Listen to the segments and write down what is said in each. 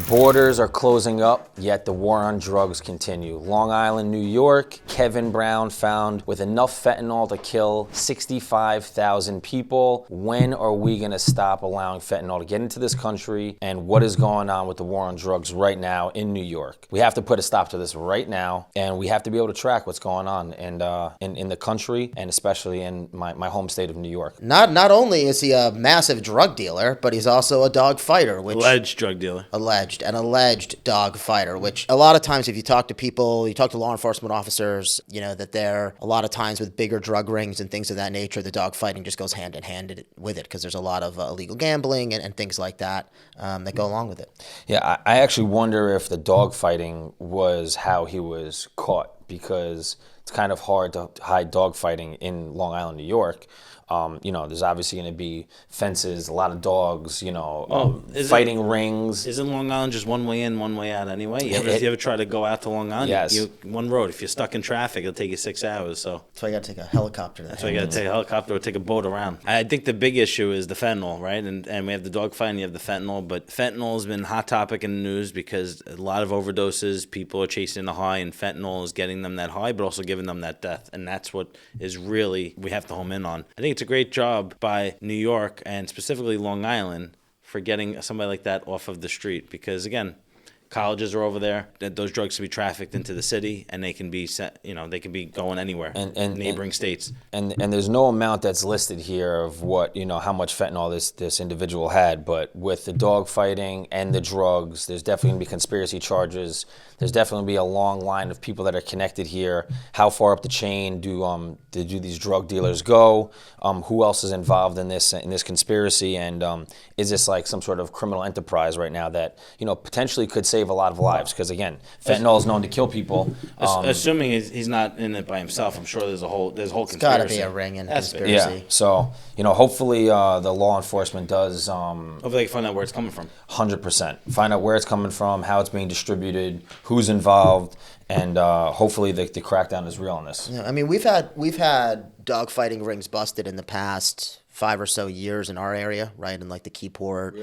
Borders are closing up, yet the war on drugs continue. Long Island, New York, Kevin Brown found with enough fentanyl to kill 65,000 people. When are we going to stop allowing fentanyl to get into this country? And what is going on with the war on drugs right now in New York? We have to put a stop to this right now, and we have to be able to track what's going on in the country, and especially in my home state of New York. Not only is he a massive drug dealer, but he's also a dog fighter. Alleged drug dealer. An alleged dog fighter, which a lot of times if you talk to people, you talk to law enforcement officers, you know, that they're a lot of times with bigger drug rings and things of that nature, the dog fighting just goes hand in hand with it because there's a lot of illegal gambling and things like that that go along with it. Yeah, I actually wonder if the dog fighting was how he was caught, because it's kind of hard to hide dog fighting in Long Island, New York. There's obviously going to be fences, a lot of dogs, fighting rings. Isn't Long Island just one way in, one way out anyway? You ever try to go out to Long Island? Yes. One road. If you're stuck in traffic, it'll take you 6 hours. So that's why you got to take a helicopter. That's why you got to take a helicopter or take a boat around. I think the big issue is the fentanyl, right? And we have the dog fighting, you have the fentanyl. But fentanyl has been a hot topic in the news because a lot of overdoses, people are chasing the high, and fentanyl is getting them that high, but also giving them that death. And that's what is really we have to home in on. I think it's a great job by New York and specifically Long Island for getting somebody like that off of the street, because again, colleges are over there. Those drugs can be trafficked into the city, and they can be they can be going anywhere in neighboring states. And there's no amount that's listed here of what how much fentanyl this individual had. But with the dog fighting and the drugs, there's definitely gonna be conspiracy charges. There's definitely gonna be a long line of people that are connected here. How far up the chain do these drug dealers go? Who else is involved in this conspiracy? And is this like some sort of criminal enterprise right now that potentially could save a lot of lives? Because again, fentanyl is known to kill people. Assuming he's not in it by himself, I'm sure there's a whole conspiracy. It's got to be a ring and conspiracy. Yeah. So hopefully the law enforcement does. Hopefully they can find out where it's coming from. 100%. Find out where it's coming from, how it's being distributed, who's involved, and hopefully the crackdown is real on this. Yeah, I mean, we've had dog fighting rings busted in the past 5 or so years in our area, right, in like the Keyport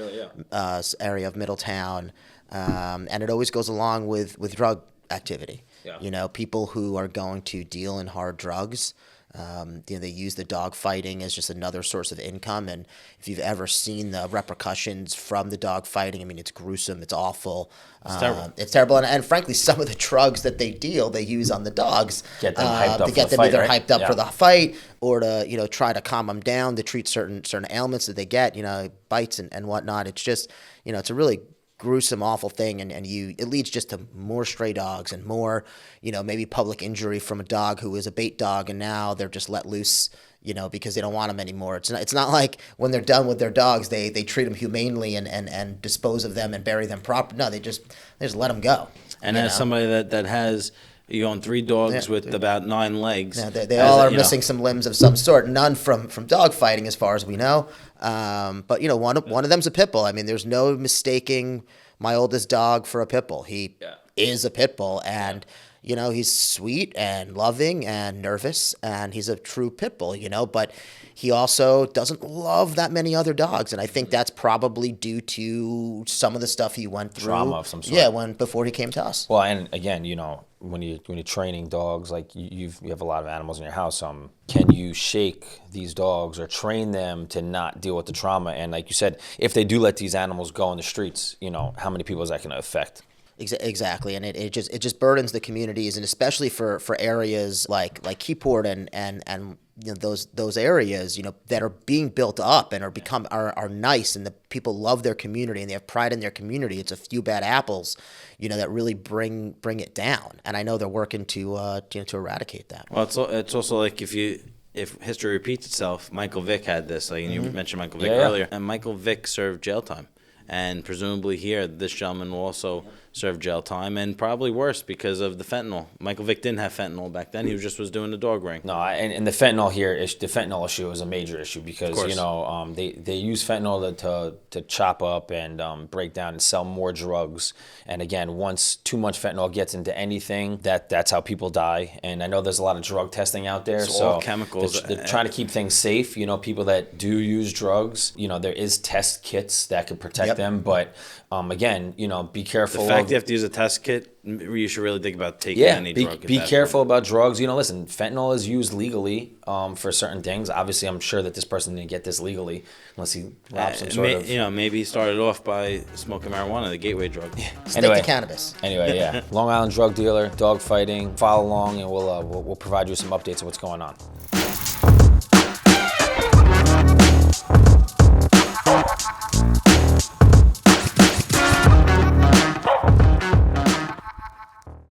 area of Middletown, and it always goes along with drug activity. Yeah. People who are going to deal in hard drugs. They use the dog fighting as just another source of income, and if you've ever seen the repercussions from the dog fighting, I mean, it's gruesome, it's awful, it's terrible, and frankly, some of the drugs that they use on the dogs get them hyped up to get them fight, either right? hyped up for the fight or to try to calm them down, to treat certain ailments that they get, bites and whatnot. It's just it's a really gruesome, awful thing, and it leads just to more stray dogs and more, maybe public injury from a dog who is a bait dog, and now they're just let loose, because they don't want them anymore. It's not like when they're done with their dogs, they treat them humanely and dispose of them and bury them properly. No, they just let them go. And as somebody that has you own 3 dogs with about 9 legs. Yeah, they all are missing some limbs of some sort. None from dog fighting, as far as we know. But one of them's a pit bull. I mean, there's no mistaking my oldest dog for a pit bull. He is a pit bull, and he's sweet and loving and nervous, and he's a true pit bull. But he also doesn't love that many other dogs, and I think that's probably due to some of the stuff he went through. Trauma of some sort. Yeah, before he came to us. Well, and again, when you're training dogs, like you have a lot of animals in your house, can you shake these dogs or train them to not deal with the trauma? And like you said, if they do let these animals go in the streets, how many people is that going to affect? Exactly, and it just burdens the communities, and especially for areas like Keyport and those areas that are being built up and are nice, and the people love their community and they have pride in their community. It's a few bad apples, that really bring it down, and I know they're working to eradicate that. Well, it's also like if history repeats itself, Michael Vick had this. Like you mentioned Michael Vick earlier, and Michael Vick served jail time. And presumably here, this gentleman will also serve jail time, and probably worse because of the fentanyl. Michael Vick didn't have fentanyl back then. He was doing the dog ring. No, and the fentanyl here, the fentanyl issue is a major issue because course. they use fentanyl to chop up and break down and sell more drugs. And again, once too much fentanyl gets into anything, that's how people die. And I know there's a lot of drug testing out there, It's so all chemicals. They're trying to keep things safe. People that do use drugs, there is test kits that could protect Yep. them, but again, be careful. The fact you have to use a test kit, you should really think about taking Yeah, any be, drug. be careful about drugs. Listen, fentanyl is used legally for certain things. Obviously, I'm sure that this person didn't get this legally unless he robbed some sort of. Maybe he started off by smoking marijuana, the gateway drug. Stick Anyway. to cannabis. Anyway, yeah. Long Island drug dealer, dog fighting. Follow along, and we'll provide you some updates of what's going on.